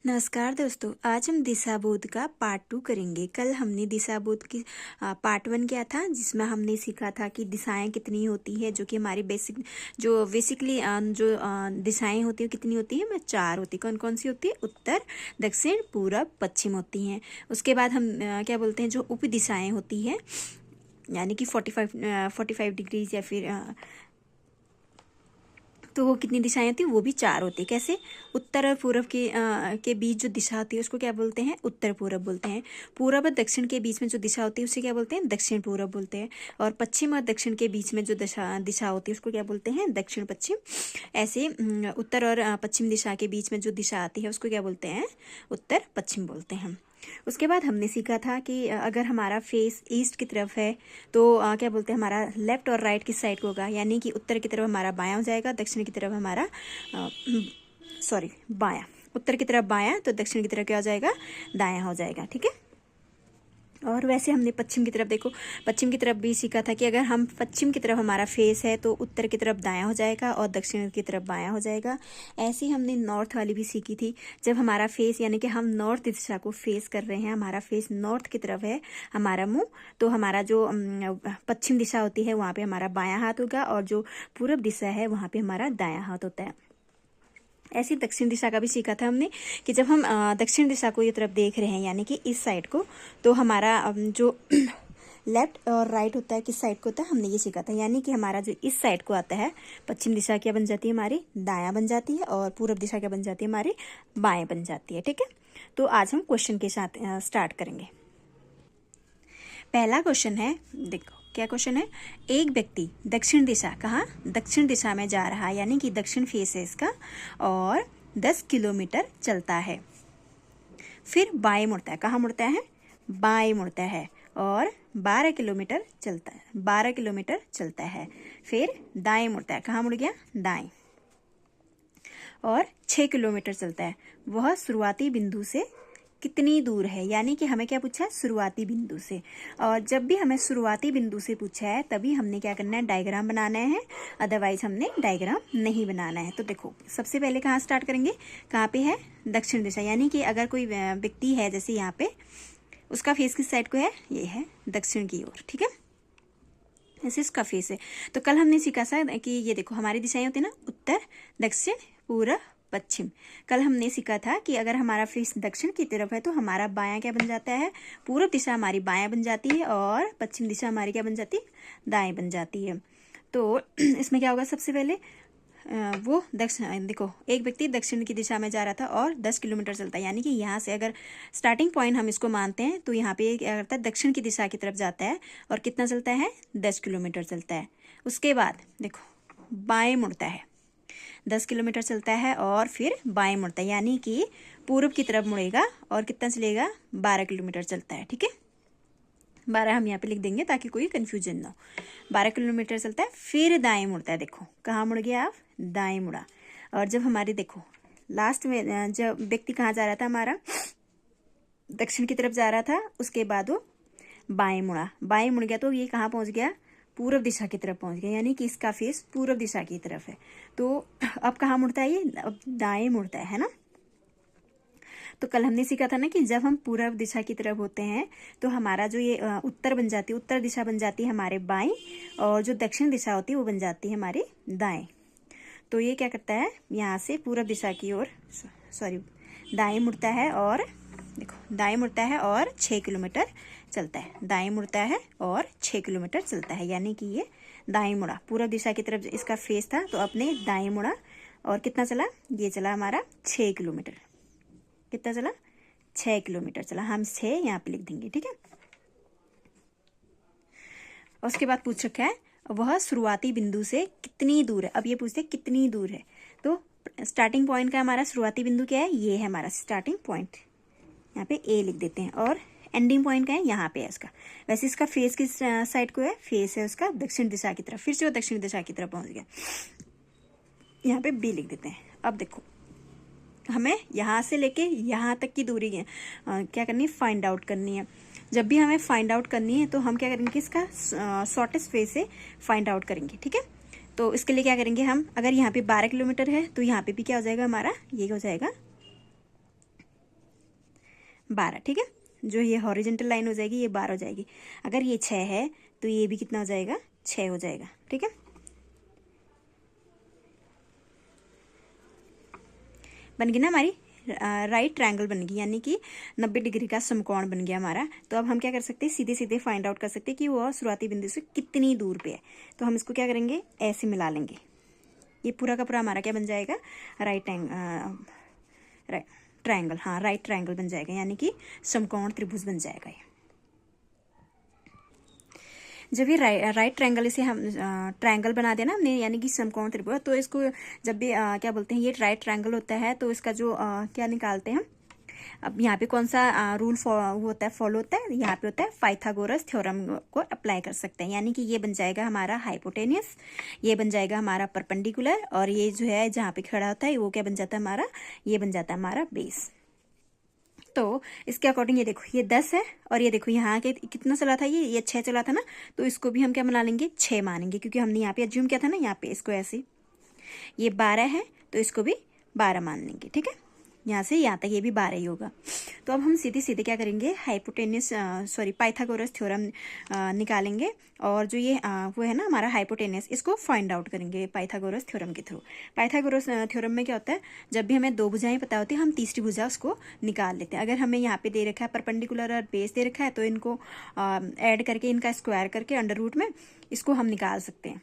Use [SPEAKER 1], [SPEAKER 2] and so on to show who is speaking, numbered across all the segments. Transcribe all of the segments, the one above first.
[SPEAKER 1] नमस्कार दोस्तों, आज हम दिशा बोध का पार्ट 2 करेंगे। कल हमने दिशा बोध की पार्ट 1 किया था, जिसमें हमने सीखा था कि दिशाएं कितनी होती है, जो कि हमारी बेसिकली जो दिशाएं होती है कितनी होती है, 4 होती है। कौन कौन सी होती है? उत्तर, दक्षिण, पूरब, पश्चिम होती हैं। उसके बाद हम क्या बोलते हैं, जो उप दिशाएं होती है, यानी कि 45 डिग्रीज या फिर तो वो कितनी दिशाएं होती है, वो भी 4 होती है। कैसे? उत्तर और पूरब के बीच जो दिशा होती है उसको क्या बोलते हैं? उत्तर पूरब बोलते हैं। पूरब और दक्षिण के बीच में जो दिशा होती है उसे क्या बोलते हैं? दक्षिण पूरब बोलते हैं। और पश्चिम और दक्षिण के बीच में जो दिशा होती है उसको क्या बोलते हैं? दक्षिण पश्चिम। ऐसे उत्तर और पश्चिम दिशा के बीच में जो दिशा आती है उसको क्या बोलते हैं? उत्तर पश्चिम बोलते हैं। उसके बाद हमने सीखा था कि अगर हमारा फेस ईस्ट की तरफ है तो क्या बोलते हैं, हमारा लेफ्ट और राइट किस साइड को होगा, यानी कि उत्तर की तरफ हमारा बायां हो जाएगा, दक्षिण की तरफ हमारा बायां। उत्तर की तरफ बायां तो दक्षिण की तरफ क्या हो जाएगा? दायां हो जाएगा। ठीक है। और वैसे हमने पश्चिम की तरफ, देखो पश्चिम की तरफ भी सीखा था कि अगर हम पश्चिम की तरफ हमारा फेस है तो उत्तर की तरफ दायां हो जाएगा और दक्षिण की तरफ बायां हो जाएगा। ऐसे ही हमने नॉर्थ वाली भी सीखी थी। जब हमारा फेस, यानी कि हम नॉर्थ दिशा को फेस कर रहे हैं, हमारा फेस नॉर्थ की तरफ है, हमारा मुंह, तो हमारा जो पश्चिम दिशा होती है वहाँ पे हमारा बायां हाथ होगा और जो पूरब दिशा है वहाँ पे हमारा दायां हाथ होता है। ऐसी दक्षिण दिशा का भी सीखा था हमने कि जब हम दक्षिण दिशा को ये तरफ देख रहे हैं, यानी कि इस साइड को, तो हमारा जो लेफ्ट और राइट होता है किस साइड को होता है, हमने ये सीखा था। यानी कि हमारा जो इस साइड को आता है, पश्चिम दिशा क्या बन जाती है हमारी? दायां बन जाती है। और पूरब दिशा क्या बन जाती है हमारी? बाएं बन जाती है। ठीक है। तो आज हम क्वेश्चन के साथ स्टार्ट करेंगे। पहला क्वेश्चन है, देखो क्या क्वेश्चन है। एक व्यक्ति दक्षिण दिशा, कहाँ? दक्षिण दिशा में जा रहा है, यानी कि दक्षिण फेस है इसका, और 10 किलोमीटर चलता है। फिर बाएं मुड़ता है। कहाँ मुड़ता है? बाएं मुड़ता है और 12 किलोमीटर चलता है। 12 किलोमीटर चलता है। फिर दाएं मुड़ता है। कहाँ मुड़ गया? दाएं। और 6 किलोमीटर चलता है। वह शुरुआती बिंदु से कितनी दूर है? यानी कि हमें क्या पूछा है? शुरुआती बिंदु से। और जब भी हमें शुरुआती बिंदु से पूछा है तभी हमने क्या करना है? डायग्राम बनाना है, अदरवाइज हमने डायग्राम नहीं बनाना है। तो देखो सबसे पहले कहाँ स्टार्ट करेंगे? कहाँ पे है? दक्षिण दिशा। यानी कि अगर कोई व्यक्ति है, जैसे यहाँ पे, उसका फेस किस साइड को है? ये है दक्षिण की ओर। ठीक है। ऐसे इसका फेस है। तो कल हमने सीखा था कि ये देखो हमारी दिशाएं होती है ना, उत्तर, दक्षिण, पूरब, पश्चिम। कल हमने सीखा था कि अगर हमारा फेस दक्षिण की तरफ है तो हमारा बायां क्या बन जाता है? पूरब दिशा हमारी बायां बन जाती है और पश्चिम दिशा हमारी क्या बन जाती है? दाएं बन जाती है। तो इसमें क्या होगा? सबसे पहले वो दक्षिण, देखो एक व्यक्ति दक्षिण की दिशा में जा रहा था और 10 किलोमीटर चलता है, यानी कि यहाँ से अगर स्टार्टिंग पॉइंट हम इसको मानते हैं तो यहाँ पे क्या करता है? दक्षिण की दिशा की तरफ जाता है और कितना चलता है? 10 किलोमीटर चलता है। उसके बाद देखो बाएं मुड़ता है, 10 किलोमीटर चलता है और फिर बाएं मुड़ता है, यानी कि पूरब की तरफ मुड़ेगा और कितना चलेगा? 12 किलोमीटर चलता है। ठीक है। 12 हम यहाँ पे लिख देंगे ताकि कोई कंफ्यूजन ना हो। 12 किलोमीटर चलता है, फिर दाएं मुड़ता है। देखो कहाँ मुड़ गया आप? दाएं मुड़ा। और जब हमारी, देखो लास्ट में जब व्यक्ति कहाँ जा रहा था, हमारा दक्षिण की तरफ जा रहा था, उसके बाद वो बाएं मुड़ा। बाएं मुड़ गया तो ये कहाँ पहुंच गया? पूरब दिशा की तरफ पहुंच गया, यानी कि इसका फेस पूरब दिशा की तरफ है। तो अब कहाँ मुड़ता है ये? अब दाएं मुड़ता है ना। तो कल हमने सीखा था ना कि जब हम पूरब दिशा की तरफ होते हैं तो हमारा जो ये उत्तर बन जाती है, उत्तर दिशा बन जाती है हमारे बाएं, और जो दक्षिण दिशा होती है वो बन जाती है हमारे दाएं। तो ये क्या करता है? यहाँ से पूरब दिशा की ओर, दाएं मुड़ता है, और देखो दाएं मुड़ता है और 6 किलोमीटर चलता है। दाएं मुड़ता है और 6 किलोमीटर चलता है, यानी कि ये दाएं मुड़ा। पूरब दिशा की तरफ इसका फेस था तो अपने दाएं मुड़ा और कितना चला? ये चला हमारा 6 किलोमीटर। कितना चला? 6 किलोमीटर चला। हम 6 यहाँ पे लिख देंगे। ठीक है। उसके बाद पूछ रखा है वह शुरुआती बिंदु से कितनी दूर है। अब ये पूछते हैं कितनी दूर है, तो स्टार्टिंग पॉइंट का हमारा शुरुआती बिंदु क्या है? ये है हमारा स्टार्टिंग पॉइंट। यहाँ पे ए लिख देते हैं। और एंडिंग पॉइंट का है? यहाँ पे है इसका। वैसे इसका फेस किस साइड को है? फेस है उसका दक्षिण दिशा की तरफ। फिर से वो दक्षिण दिशा की तरफ पहुंच गया, यहाँ पे बी लिख देते हैं। अब देखो हमें यहाँ से लेके यहाँ तक की दूरी है क्या करनी है? फाइंड आउट करनी है। जब भी हमें फाइंड आउट करनी है तो हम क्या करेंगे? इसका शॉर्टेस्ट वे से फाइंड आउट करेंगे। ठीक है। तो इसके लिए क्या करेंगे हम? अगर यहाँ पे 12 किलोमीटर है तो यहाँ पे भी क्या हो जाएगा हमारा? ये हो जाएगा 12, ठीक है। जो ये हॉरिजेंटल लाइन हो जाएगी ये 12 हो जाएगी। अगर ये 6 है तो ये भी कितना हो जाएगा, 6 हो जाएगा, ठीक है। बन गई ना हमारी राइट ट्रायंगल बन गई, यानी कि 90 डिग्री का समकोण बन गया हमारा। तो अब हम क्या कर सकते हैं, सीधे सीधे फाइंड आउट कर सकते हैं कि वो शुरुआती बिंदु से कितनी दूर पे है। तो हम इसको क्या करेंगे, ऐसे मिला लेंगे। ये पूरा का पूरा हमारा क्या बन जाएगा, राइट ट्रायंगल, हाँ राइट ट्रायंगल बन जाएगा, यानी कि समकोण त्रिभुज बन जाएगा ये। जब ये राइट ट्रायंगल से हम ट्रायंगल बना देना हमने, यानी कि समकोण त्रिभुज, तो इसको जब भी क्या बोलते हैं, ये राइट ट्रायंगल होता है तो इसका जो क्या निकालते हैं। अब यहाँ पे कौन सा रूल होता है, फॉलो होता है, यहाँ पे होता है पाइथागोरस थ्योरम को अप्लाई कर सकते हैं। यानी कि ये बन जाएगा हमारा हाइपोटेनियस, ये बन जाएगा हमारा परपेंडिकुलर, और ये जो है जहाँ पे खड़ा होता है वो क्या बन जाता है हमारा, ये बन जाता है हमारा बेस। तो इसके अकॉर्डिंग ये देखो ये 10 है, और ये देखो यहाँ के कितना चला था, ये 6 चला था ना, तो इसको भी हम क्या बना लेंगे, 6 मानेंगे, क्योंकि हमने यहाँ पे अज्यूम किया था ना, यहाँ पे इसको ऐसे। ये 12 है तो इसको भी 12 मान लेंगे, ठीक है। यहाँ से यहाँ तक ये भी 12 ही होगा। तो अब हम सीधे सीधे क्या करेंगे, पाइथागोरस थ्योरम निकालेंगे, और जो ये वो है ना हमारा हाइपोटेनियस, इसको फाइंड आउट करेंगे पाइथागोरस थ्योरम के थ्रू। पाइथागोरस थ्योरम में क्या होता है, जब भी हमें 2 भुजाएं पता होती है हम तीसरी भुजा उसको निकाल लेते हैं। अगर हमें यहाँ पे दे रखा है परपेंडिकुलर और बेस दे रखा है, तो इनको ऐड करके, इनका स्क्वायर करके अंडर रूट में इसको हम निकाल सकते हैं।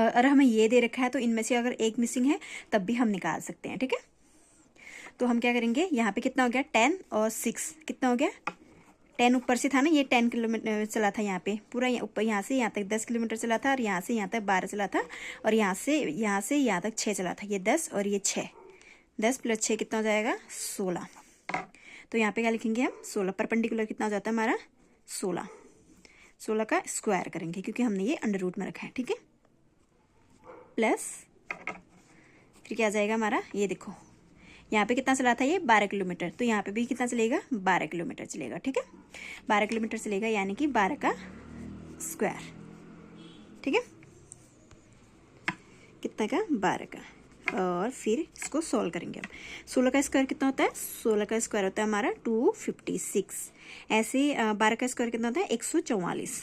[SPEAKER 1] और हमें ये दे रखा है तो इनमें से अगर एक मिसिंग है तब भी हम निकाल सकते हैं, ठीक है। तो हम क्या करेंगे, यहाँ पे कितना हो गया, 10 और 6 कितना हो गया, 10 ऊपर से था ना, ये 10 किलोमीटर चला था यहाँ पे, पूरा ऊपर यहाँ से यहाँ तक 10 किलोमीटर चला था, और यहाँ से यहाँ तक 12 चला था, और यहाँ से यहाँ तक 6 चला था। ये 10 और ये 6, 10 + 6 कितना हो जाएगा, 16। तो यहाँ पे क्या लिखेंगे हम, 16। परपेंडिकुलर कितना हो जाता है हमारा, 16 का स्क्वायर करेंगे, क्योंकि हमने ये अंडर रूट में रखा है, ठीक है। प्लस फिर क्या आ जाएगा हमारा, ये देखो यहाँ पे कितना चला था, ये 12 किलोमीटर, तो यहाँ पे भी कितना चलेगा, 12 किलोमीटर चलेगा, ठीक है। 12 किलोमीटर चलेगा, यानी कि 12 का स्क्वायर, ठीक है। कितना का, 12 का। और फिर इसको सॉल्व करेंगे हम। 16 का स्क्वायर कितना होता है, 16 का स्क्वायर होता है हमारा 256। ऐसे 12 का स्क्वायर कितना होता है, 144।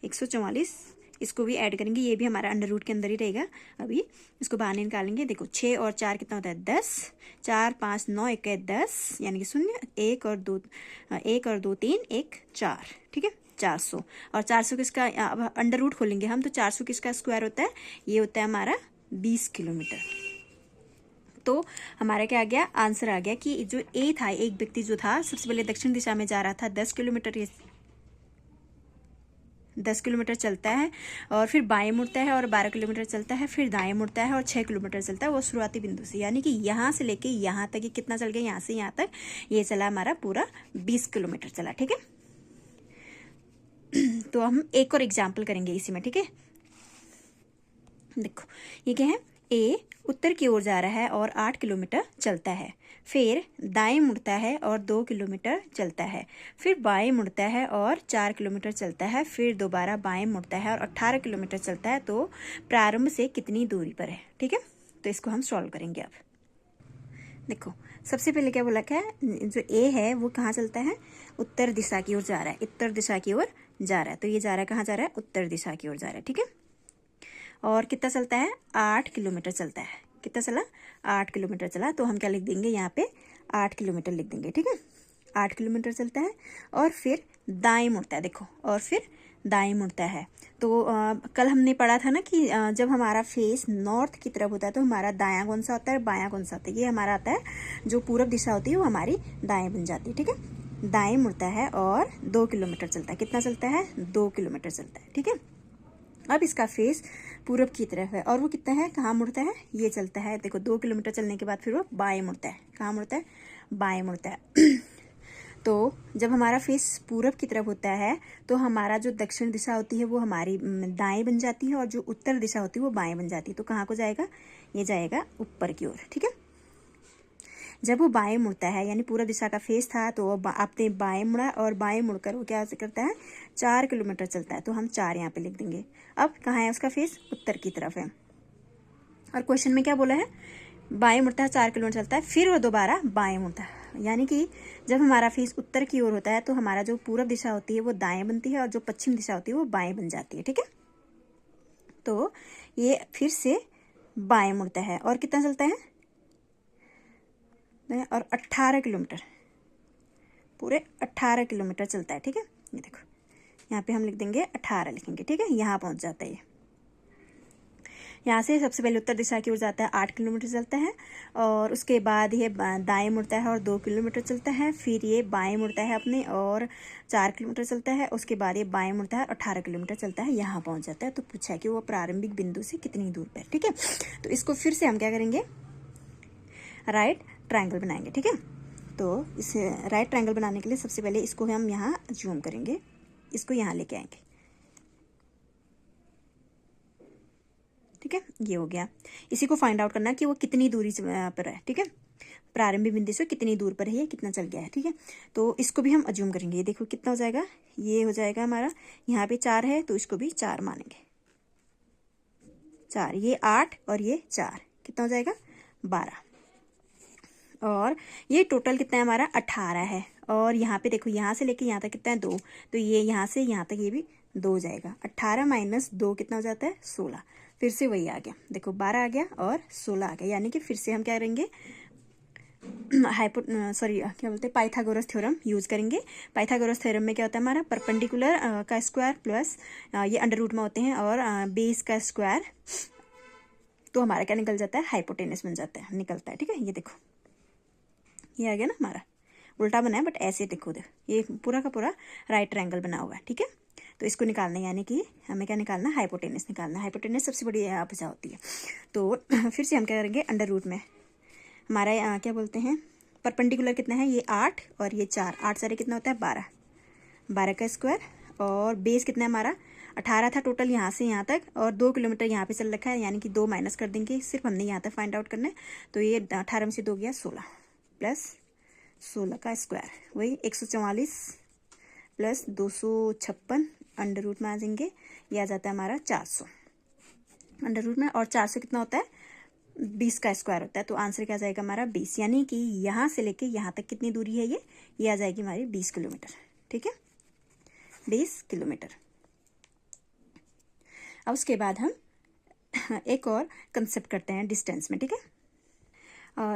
[SPEAKER 1] 144 इसको भी ऐड करेंगे, ये भी हमारा अंडर रूट के अंदर ही रहेगा। अभी इसको बाहर निकालेंगे। देखो 6 और 4 कितना होता है, 10। 4 5 9 1 10, यानी कि 0। 1 और 2 3 1 4, ठीक है। 400, और 400 किसका, अब अंडर रूट खोलेंगे हम, तो 400 किसका स्क्वायर होता है, ये होता है हमारा 20 किलोमीटर। तो हमारा क्या आ गया, आंसर आ गया कि जो ए था, एक व्यक्ति जो था सबसे पहले दक्षिण दिशा में जा रहा था, 10 किलोमीटर चलता है, और फिर बाएं मुड़ता है, और 12 किलोमीटर चलता है, फिर दाएं मुड़ता है और 6 किलोमीटर चलता है, वो शुरुआती बिंदु से। यानी कि यहाँ से लेके यहाँ तक ये कितना चल गया, यहाँ से यहाँ तक ये चला हमारा पूरा 20 किलोमीटर चला, ठीक है। तो हम एक और एग्जाम्पल करेंगे इसी में, ठीक है। देखो ये क्या है, ए उत्तर की ओर जा रहा है और 8 किलोमीटर चलता है, फिर दाएं मुड़ता है और 2 किलोमीटर चलता है, फिर बाएं मुड़ता है और 4 किलोमीटर चलता है, फिर दोबारा बाएं मुड़ता है और 18 किलोमीटर चलता है। तो प्रारंभ से कितनी दूरी पर है, ठीक है। तो इसको हम सॉल्व करेंगे। अब देखो सबसे पहले क्या बोला, क्या जो ए है वो कहाँ चलता है, उत्तर दिशा की ओर जा रहा है, उत्तर दिशा की ओर जा रहा है। तो ये जा रहा है, कहाँ जा रहा है, उत्तर दिशा की ओर जा रहा है, ठीक है। और कितना चलता है, 8 किलोमीटर चलता है। कितना चला, 8 किलोमीटर चला। तो हम क्या लिख देंगे, यहाँ पे 8 किलोमीटर लिख देंगे, ठीक है। 8 किलोमीटर चलता है, और फिर दाएं मुड़ता है, देखो, और फिर दाएं मुड़ता है। तो कल हमने पढ़ा था ना कि जब हमारा फेस नॉर्थ की तरफ होता है तो हमारा दायां कौन सा होता है, बायां कौन सा होता है। ये हमारा आता है, जो पूरब दिशा होती है वो हमारी दाएं बन जाती है, ठीक है। दाएं मुड़ता है और 2 किलोमीटर चलता है। कितना चलता है, 2 किलोमीटर चलता है, ठीक है। अब इसका फेस पूरब की तरफ है, और वो कितना है, कहाँ मुड़ता है, ये चलता है। देखो 2 किलोमीटर चलने के बाद फिर वो बाएं मुड़ता है। कहाँ मुड़ता है, बाएं मुड़ता है। तो जब हमारा फेस पूरब की तरफ होता है तो हमारा जो दक्षिण दिशा होती है वो हमारी दाएं बन जाती है, और जो उत्तर दिशा होती है वो बाएं बन जाती है। तो कहाँ को जाएगा, ये जाएगा ऊपर की ओर, ठीक है। जब वो बाएं मुड़ता है, यानी पूरा दिशा का फेस था, तो आपने बाएं मुड़ा, और बाएं मुड़कर वो क्या करता है, 4 किलोमीटर चलता है। तो हम 4 यहाँ पे लिख देंगे। अब कहाँ है उसका फेस, उत्तर की तरफ है। और क्वेश्चन में क्या बोला है, बाएं मुड़ता है, 4 किलोमीटर चलता है, फिर वो दोबारा बाएं मुड़ता है, यानी कि जब हमारा फेस उत्तर की ओर होता है तो हमारा जो पूर्व दिशा होती है वो दाएं बनती है और जो पश्चिम दिशा होती है वो बाएं बन जाती है। ठीक है, तो ये फिर से बाएं मुड़ता है और कितना चलता है, और 18 किलोमीटर, पूरे 18 किलोमीटर चलता है। ठीक है, ये देखो यहाँ पे हम लिख देंगे 18 लिखेंगे। ठीक है, यहाँ पहुँच जाता है ये। यहाँ से सबसे पहले उत्तर दिशा की ओर जाता है, 8 किलोमीटर चलता है, और उसके बाद ये दाएं मुड़ता है और 2 किलोमीटर चलता है। फिर ये बाएं मुड़ता है अपने और 4 किलोमीटर चलता है। उसके बाद ये बाएं मुड़ता है और 18 किलोमीटर चलता है, यहाँ पहुँच जाता है। तो पूछा है कि वो प्रारंभिक बिंदु से कितनी दूर पर। ठीक है, तो इसको फिर से हम क्या करेंगे, राइट ट्रायंगल बनाएंगे। ठीक है, तो इस राइट ट्रायंगल बनाने के लिए सबसे पहले इसको हम यहाँ जूम करेंगे, इसको यहाँ लेके आएंगे। ठीक है, ये हो गया। इसी को फाइंड आउट करना कि वो कितनी दूरी पर है। ठीक है, प्रारंभिक बिंदु से कितनी दूर पर है, ये कितना चल गया है। ठीक है, तो इसको भी हम अज्यूम करेंगे। ये देखो कितना हो जाएगा, ये हो जाएगा हमारा, यहाँ पे 4 है तो इसको भी 4 मानेंगे, 4, ये 8 और ये 4, कितना हो जाएगा 12। और ये टोटल कितना है हमारा 18 है। और यहाँ पे देखो यहाँ से लेके यहाँ तक कितना है 2, तो ये यहाँ से यहाँ तक ये भी 2 हो जाएगा। 18 माइनस 2 कितना हो जाता है 16। फिर से वही आ गया, देखो 12 आ गया और 16 आ गया। यानी कि फिर से हम क्या करेंगे, क्या बोलते हैं, पाइथागोरस थ्योरम यूज करेंगे। पाइथागोरस थ्योरम में क्या होता है हमारा, परपेंडिकुलर का स्क्वायर प्लस ये अंडर रूट में होते हैं और बेस का स्क्वायर, तो हमारा क्या निकल जाता है, हाइपोटेनस बन जाता है, निकलता है। ठीक है, ये देखो ये आ गया ना, हमारा उल्टा बना है बट ऐसे देखो, ये पूरा का पूरा राइट ट्रायंगल बना हुआ है। ठीक है, तो इसको निकालना है, यानी कि हमें क्या निकालना है, हाइपोटेनस निकालना है। हाइपोटेनस सबसे बड़ी भुजा होती है। तो फिर से हम क्या करेंगे, अंडर रूट में हमारा क्या बोलते हैं, परपेंडिकुलर कितना है, ये 8 और ये 4, 8 सारे कितना होता है 12, 12 का स्क्वायर, और बेस कितना है हमारा 18 था टोटल यहाँ से यहाँ तक, और 2 किलोमीटर यहाँ पे चल रखा है, यानी कि 2 माइनस कर देंगे, सिर्फ हमने यहाँ तक फाइंड आउट करना है। तो ये 18 में से 2 गया 16 प्लस 16 का स्क्वायर, वही 144 प्लस 256 अंडर रूट में आ जाएंगे, यह आ जाता है हमारा 400 अंडर रूट में, और 400 कितना होता है 20 का स्क्वायर होता है। तो आंसर क्या जाएगा हमारा 20, यानी कि यहाँ से लेके यहाँ तक कितनी दूरी है, ये आ जाएगी हमारी 20 किलोमीटर। ठीक है, 20 किलोमीटर। अब उसके बाद हम एक और कंसेप्ट करते हैं डिस्टेंस में। ठीक है,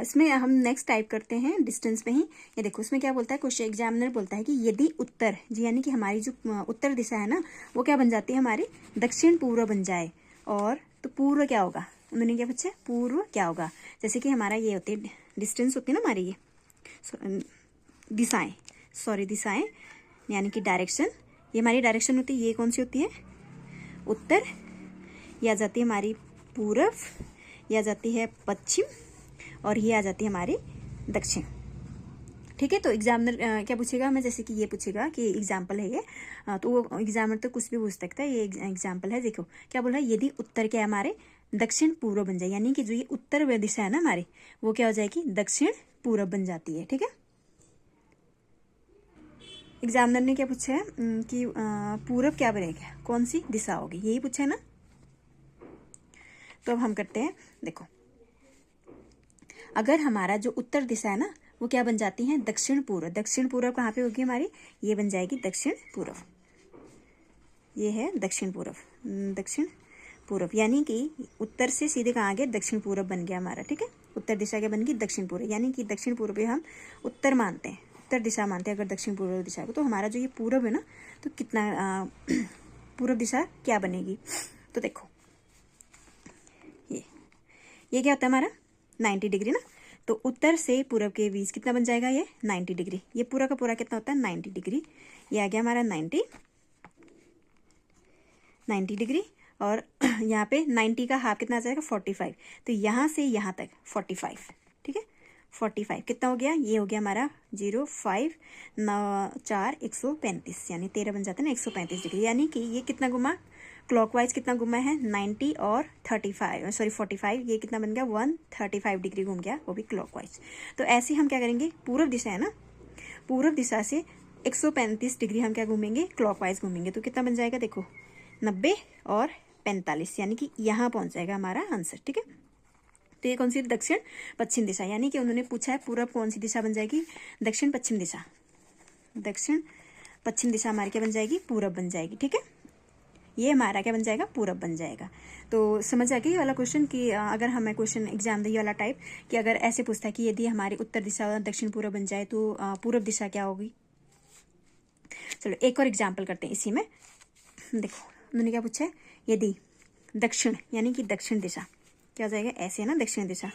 [SPEAKER 1] इसमें हम नेक्स्ट टाइप करते हैं डिस्टेंस में ही। ये देखो इसमें क्या बोलता है, क्वेश्चन एग्जामिनर बोलता है कि यदि उत्तर जी, यानी कि हमारी जो उत्तर दिशा है ना, वो क्या बन जाती है हमारी दक्षिण पूर्व बन जाए, और तो पूर्व क्या होगा, उन्होंने क्या पूछा, पूर्व क्या होगा। जैसे कि हमारा ये होती है डिस्टेंस होती है ना हमारी, ये दिशाएं यानी कि डायरेक्शन, ये हमारी डायरेक्शन होती है। ये कौन सी होती है, उत्तर, ये आ जाती है हमारी पूर्व, ये आ जाती है पश्चिम, और ये आ जाती है हमारी दक्षिण। ठीक है, तो एग्जामिनर क्या पूछेगा हमें, जैसे कि ये पूछेगा कि एग्जाम्पल है ये, तो वो एग्जामिनर तो कुछ भी पूछ सकता है। ये एग्जाम्पल है, देखो क्या बोल रहा है, यदि उत्तर क्या है हमारे दक्षिण पूर्व बन जाए, यानी कि जो ये उत्तर दिशा है ना हमारी, वो क्या हो जाएगी दक्षिण पूर्व बन जाती है। ठीक है, एग्जामिनर ने क्या पूछा है कि पूर्व क्या बनेगा, कौन सी दिशा होगी, यही पूछा है ना। तो अब हम करते हैं, देखो अगर हमारा जो उत्तर दिशा है ना, वो क्या बन जाती है दक्षिण पूर्व। दक्षिण पूर्व कहाँ पे होगी हमारी, ये बन जाएगी दक्षिण पूर्व, ये है दक्षिण पूर्व, दक्षिण पूर्व, यानी कि उत्तर से सीधे कहाँ आ गया, दक्षिण पूर्व बन गया हमारा। ठीक है, उत्तर दिशा क्या बन गई, दक्षिण पूर्व, यानी कि दक्षिण पूर्व पे हम उत्तर मानते हैं, उत्तर दिशा मानते हैं अगर दक्षिण पूर्व दिशा को। तो हमारा जो ये पूर्व है ना, तो कितना पूर्व दिशा क्या बनेगी, तो देखो ये क्या होता है हमारा 90 डिग्री ना, तो उत्तर से पूर्व के बीच कितना बन जाएगा, ये 90 डिग्री। ये पूरा का पूरा कितना होता है 90 डिग्री, ये आ गया हमारा 90 डिग्री, और यहाँ पे 90 का हाफ कितना आ जाएगा 45, तो यहाँ से यहाँ तक 45। ठीक है, 45 कितना हो गया, ये हो गया हमारा 0 5 9 4 135, यानी 13 बन जाता है ना 135 डिग्री। यानी कि ये कितना घुमा, क्लॉकवाइज कितना घुमा है 90 और 45, ये कितना बन गया 135 डिग्री घूम गया, वो भी क्लॉकवाइज। तो ऐसे हम क्या करेंगे, पूर्व दिशा है ना, पूर्व दिशा से 135 डिग्री हम क्या घूमेंगे, क्लॉकवाइज घूमेंगे। तो कितना बन जाएगा, देखो 90 और 45, यानी कि यहाँ पहुँच जाएगा हमारा आंसर। ठीक है, तो ये कौन सी दक्षिण पश्चिम दिशा, यानी कि उन्होंने पूछा है पूरब कौन सी दिशा बन जाएगी, दक्षिण पश्चिम दिशा। दक्षिण पश्चिम दिशा हमारी क्या बन जाएगी, पूरब बन जाएगी। ठीक है, ये हमारा क्या बन जाएगा, पूरब बन जाएगा। तो समझ आ गया ये वाला क्वेश्चन कि अगर हमें क्वेश्चन एग्जाम ये वाला टाइप कि अगर ऐसे पूछता है कि यदि हमारी उत्तर दिशा दक्षिण पूरब बन जाए तो पूरब दिशा क्या होगी। चलो एक और एग्जाम्पल करते हैं इसी में। देखो उन्होंने क्या पूछा है, यदि दक्षिण यानी कि दक्षिण दिशा क्या हो जाएगा, ऐसे है ना, दक्षिण दिशा,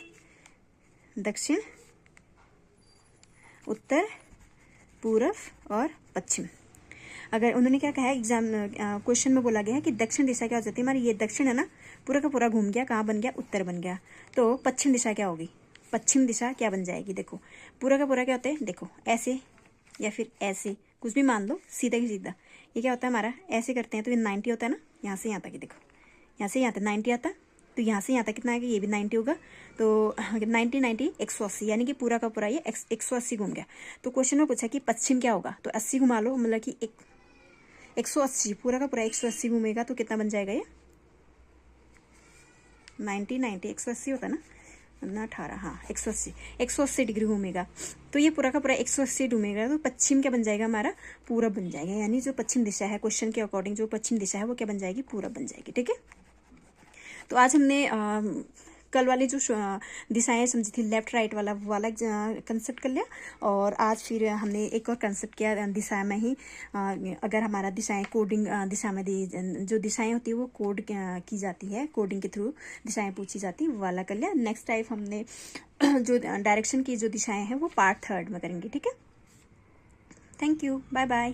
[SPEAKER 1] दक्षिण, उत्तर, पूरब और पश्चिम। अगर उन्होंने क्या कहा है एग्जाम क्वेश्चन में बोला गया है कि दक्षिण दिशा क्या हो जाती है हमारी, ये दक्षिण है ना, पूरा का पूरा घूम गया, कहाँ बन गया, उत्तर बन गया। तो पश्चिम दिशा क्या होगी, पश्चिम दिशा क्या बन जाएगी। देखो पूरा का पूरा क्या होता है, देखो ऐसे या फिर ऐसे, कुछ भी मान लो, सीधा ही सीधा। ये क्या होता है हमारा, ऐसे करते हैं तो ये 90 होता है ना, यहाँ से यहाँ तक, देखो यहाँ से यहाँ तक 90 आता, तो यहाँ से यहाँ तक कितना आएगा, ये भी 90 होगा। तो 90 90 180, यानी कि पूरा का पूरा ये 180 घूम गया। तो क्वेश्चन में पूछा कि पश्चिम क्या होगा, तो 80 घुमा लो, मतलब कि 180, पूरा का पूरा 180 घूमेगा तो कितना बन जाएगा, ये 90 90 180 होता है ना 18, हाँ 180 डिग्री घूमेगा। तो ये पूरा का पूरा 180 घूमेगा, तो पश्चिम क्या बन जाएगा हमारा, पूरब बन जाएगा। यानी जो पश्चिम दिशा है क्वेश्चन के अकॉर्डिंग, जो पश्चिम दिशा है वो क्या बन जाएगी, पूरब बन जाएगी। ठीक है, तो आज हमने कल वाली जो दिशाएं समझी थी, लेफ्ट राइट वाला, वो वाला कंसेप्ट कर लिया। और आज फिर हमने एक और कंसेप्ट किया दिशा में ही, अगर हमारा दिशाएं कोडिंग दिशा में जो दिशाएं होती है वो कोड की जाती है, कोडिंग के थ्रू दिशाएं पूछी जाती है, वो वाला कर लिया। नेक्स्ट टाइप हमने जो डायरेक्शन की जो दिशाएं हैं वो पार्ट 3 में करेंगे। ठीक है, थैंक यू, बाय बाय।